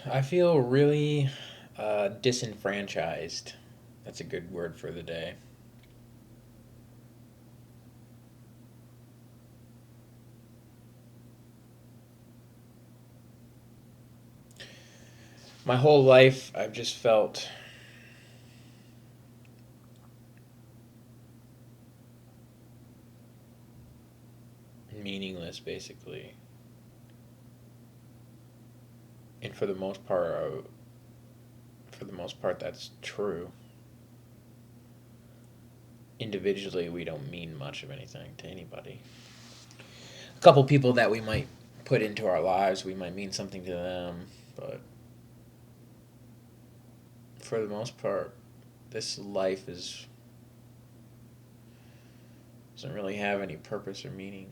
I feel really disenfranchised. That's a good word for the day. My whole life, I've just felt meaningless, basically. And for the most part, that's true. Individually, we don't mean much of anything to anybody. A couple people that we might put into our lives, we might mean something to them, but for the most part, this life is doesn't really have any purpose or meaning.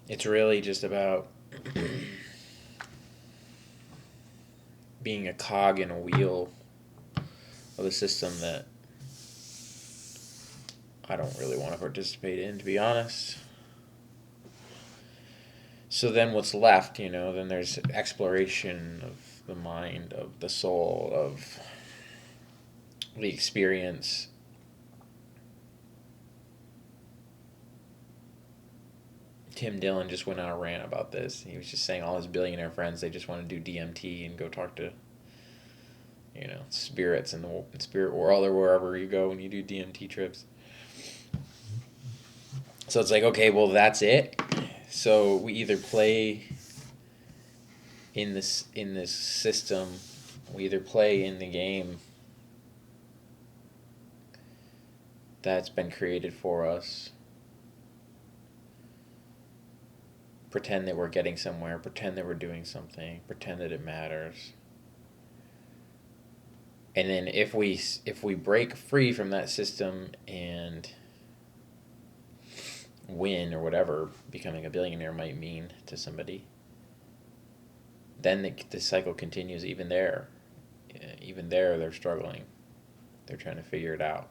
It's really just about being a cog in a wheel of a system that I don't really want to participate in, to be honest. So then what's left, then there's exploration of the mind, of the soul, of the experience. Tim Dillon just went on a rant about this. He was just saying all his billionaire friends, they just want to do DMT and go talk to, spirits in the spirit world or wherever you go when you do DMT trips. So it's like, okay, well, that's it. So we either play in this system, we either play in the game that's been created for us, pretend that we're getting somewhere, pretend that we're doing something, pretend that it matters. And then if we break free from that system and win or whatever becoming a billionaire might mean to somebody, then the cycle continues. Even there they're struggling, they're trying to figure it out.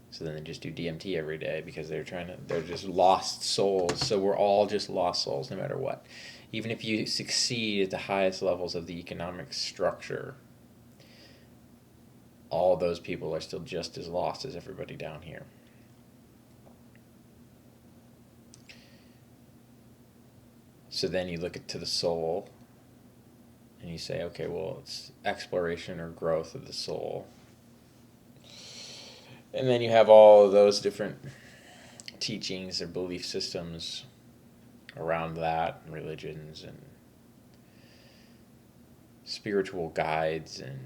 So then they just do DMT every day because they're just lost souls. So we're all just lost souls no matter what. Even if you succeed at the highest levels of the economic structure, all those people are still just as lost as everybody down here. So then you look to the soul and you say, okay, well, it's exploration or growth of the soul. And then you have all of those different teachings or belief systems around that, religions and spiritual guides and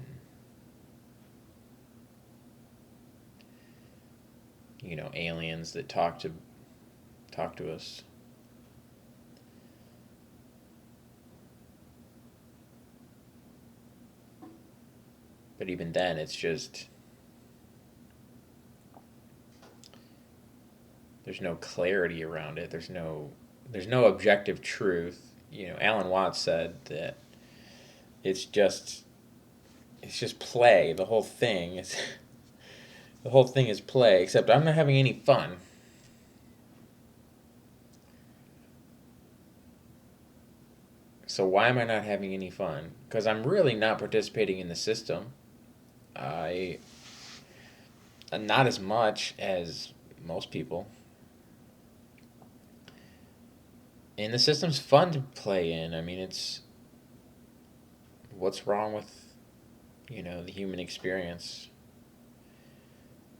aliens that talk to us. But even then, it's just there's no clarity around it. There's no objective truth. Alan Watts said that it's just it's just play. The whole thing is play. Except I'm not having any fun. So why am I not having any fun? Because I'm really not participating in the system. I not as much as most people. And the system's fun to play in. I mean, it's what's wrong with the human experience.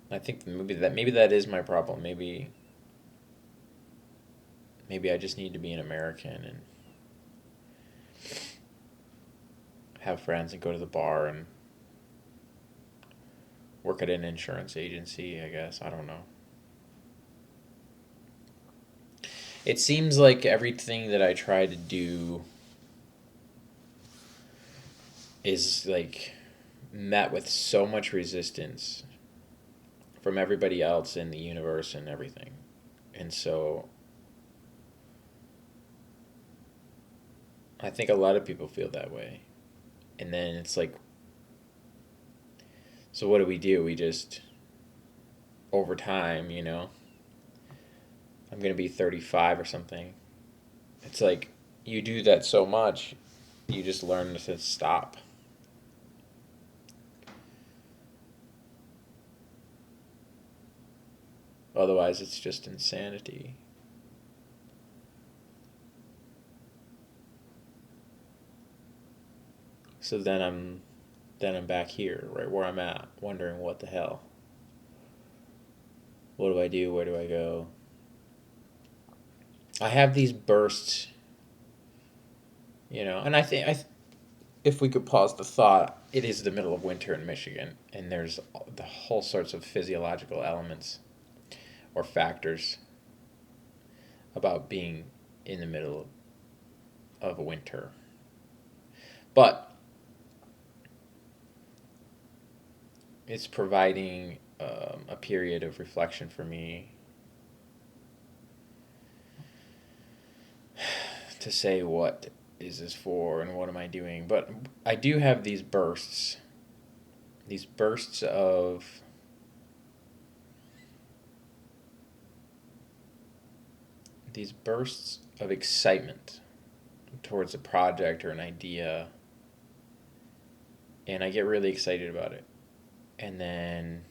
I think maybe that is my problem. Maybe I just need to be an American and have friends and go to the bar and work at an insurance agency, I guess. I don't know. It seems like everything that I try to do is like met with so much resistance from everybody else in the universe and everything. And so I think a lot of people feel that way. And then it's like So what do? We just, over time, I'm going to be 35 or something. It's like you do that so much, you just learn to stop. Otherwise, it's just insanity. So then I'm back here, right where I'm at, wondering what the hell. What do I do? Where do I go? I have these bursts, and if we could pause the thought, it is the middle of winter in Michigan, and there's the whole sorts of physiological elements or factors about being in the middle of a winter. But it's providing a period of reflection for me to say, what is this for and what am I doing? But I do have these bursts of excitement towards a project or an idea, and I get really excited about it. And then,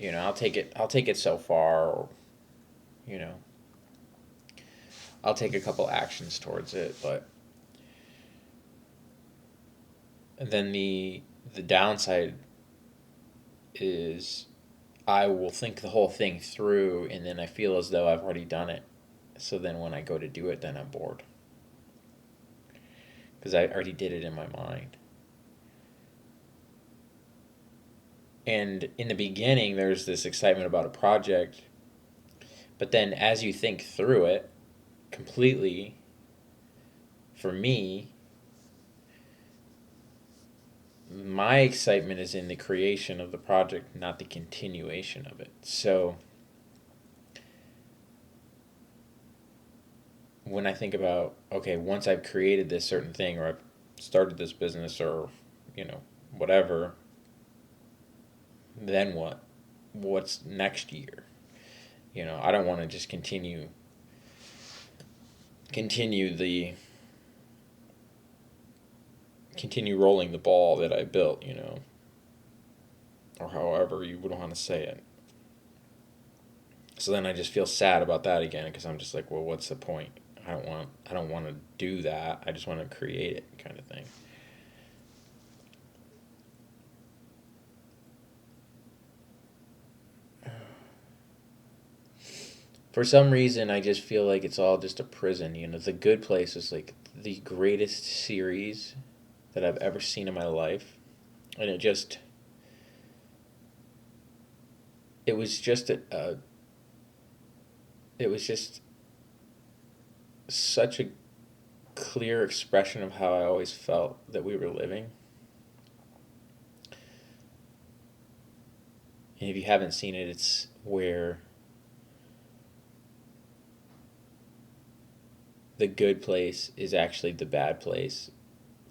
I'll take it so far, or, I'll take a couple actions towards it, but then the downside is I will think the whole thing through, and then I feel as though I've already done it. So then when I go to do it, then I'm bored. Because I already did it in my mind. And in the beginning, there's this excitement about a project. But then as you think through it completely, for me, my excitement is in the creation of the project, not the continuation of it. So when I think about, okay, once I've created this certain thing, or I've started this business, or, whatever, then what? What's next year? I don't want to just continue rolling the ball that I built, or however you would want to say it. So then I just feel sad about that again, because I'm just like, well, what's the point? I don't want to do that. I just want to create it, kind of thing. For some reason, I just feel like it's all just a prison. The Good Place is like the greatest series that I've ever seen in my life, and it was just it was just such a clear expression of how I always felt that we were living. And if you haven't seen it, it's where the good place is actually the bad place,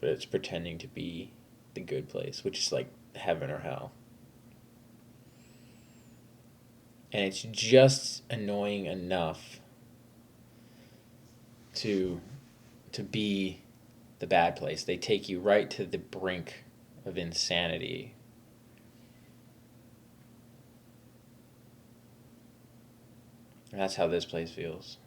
but it's pretending to be the good place, which is like heaven or hell. And it's just annoying enough to be the bad place. They take you right to the brink of insanity. And that's how this place feels.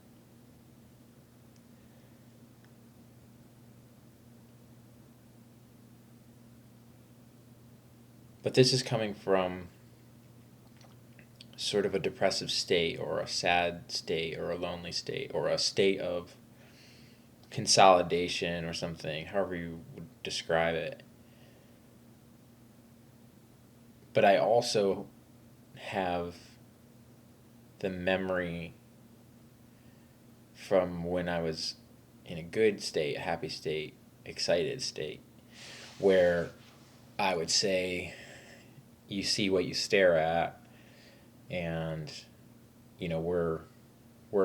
But this is coming from sort of a depressive state, or a sad state, or a lonely state, or a state of consolidation or something, however you would describe it. But I also have the memory from when I was in a good state, a happy state, excited state, where I would say, you see what you stare at, and we're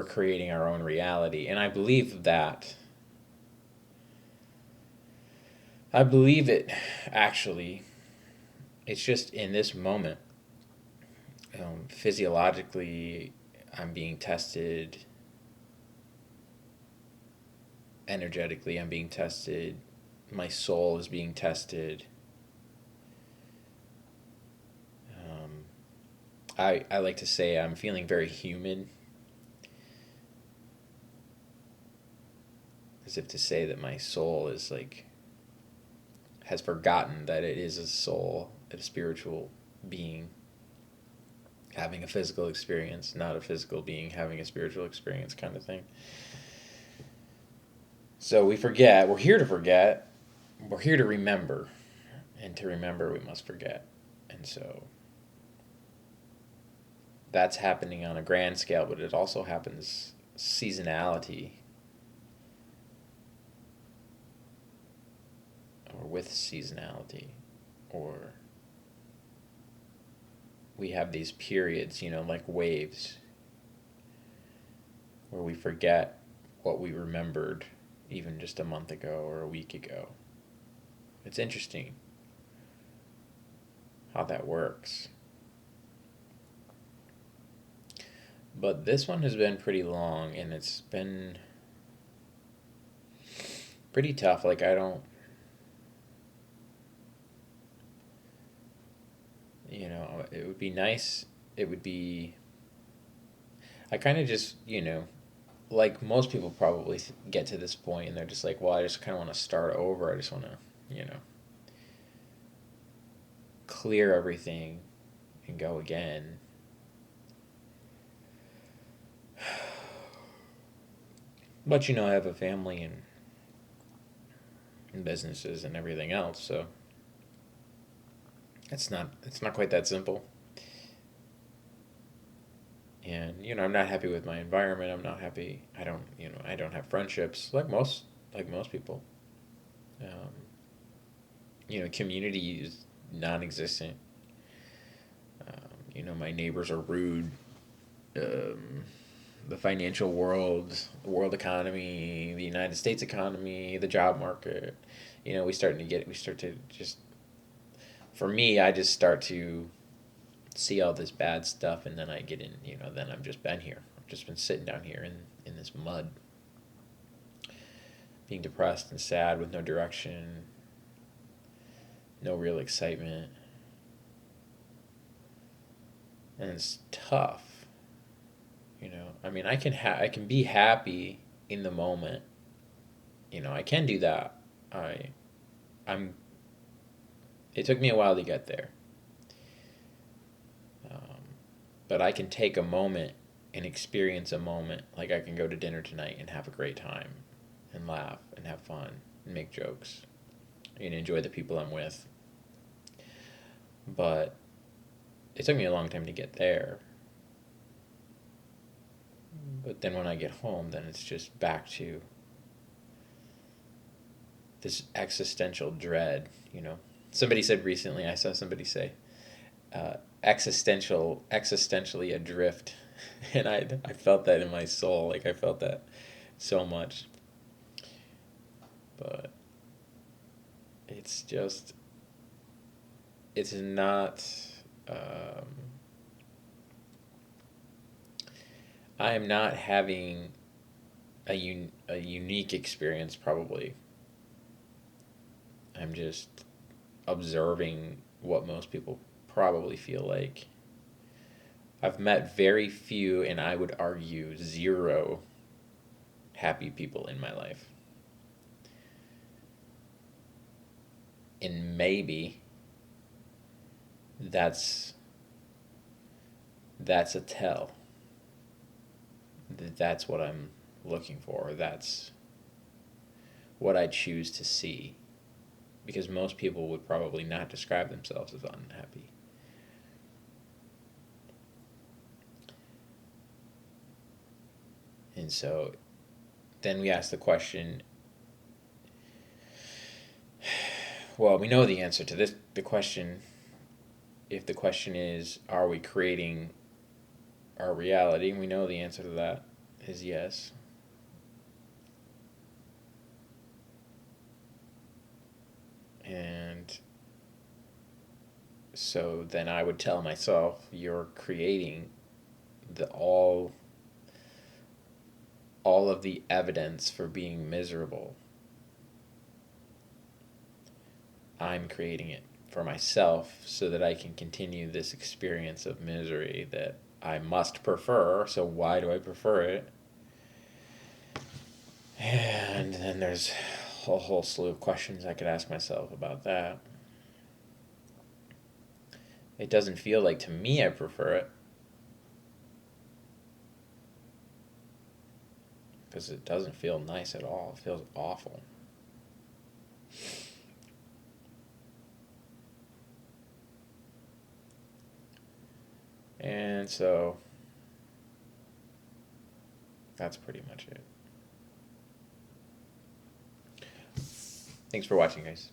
creating our own reality. And I believe that. I believe it, actually, it's just in this moment, physiologically, I'm being tested. Energetically, I'm being tested. My soul is being tested. I like to say I'm feeling very human, as if to say that my soul is like, has forgotten that it is a soul, a spiritual being having a physical experience, not a physical being having a spiritual experience, kind of thing. So we forget. We're here to forget. We're here to remember. And to remember, we must forget. And so that's happening on a grand scale, but it also happens seasonality, or with seasonality, or we have these periods, like waves, where we forget what we remembered even just a month ago or a week ago. It's interesting how that works. But this one has been pretty long, and it's been pretty tough. Like, I don't, it would be nice. It would be, I kind of just, like most people probably get to this point and they're just like, well, I just kind of want to start over. I just want to, clear everything and go again. But, I have a family and businesses and everything else, so it's not quite that simple. And I'm not happy with my environment. I'm not happy. I don't have friendships like most people. Community is non-existent. My neighbors are rude. The financial world, the world economy, the United States economy, the job market. We start to just, for me, I just start to see all this bad stuff, and then I get in, then I've just been here. I've just been sitting down here in this mud, being depressed and sad with no direction, no real excitement. And it's tough. I mean, I can be happy in the moment. I can do that. I'm it took me a while to get there. Um, but I can take a moment and experience a moment. Like, I can go to dinner tonight and have a great time and laugh and have fun and make jokes and enjoy the people I'm with. But it took me a long time to get there. But then when I get home, then it's just back to this existential dread. Somebody said recently, I saw somebody say, existentially adrift. And I felt that in my soul. Like, I felt that so much. But it's just, it's not, um, I am not having a unique experience, probably. I'm just observing what most people probably feel like. I've met very few, and I would argue zero, happy people in my life. And maybe that's a tell. That's what I'm looking for. That's what I choose to see. Because most people would probably not describe themselves as unhappy. And so then we ask the question, well, we know the answer to this. The question, if the question is, are we creating our reality? We know the answer to that is yes. And So then I would tell myself, you're creating the all of the evidence for being miserable. I'm creating it for myself so that I can continue this experience of misery that I must prefer. So why do I prefer it? And then there's a whole slew of questions I could ask myself about that. It doesn't feel like, to me, I prefer it. Because it doesn't feel nice at all. It feels awful. And so that's pretty much it. Thanks for watching, guys.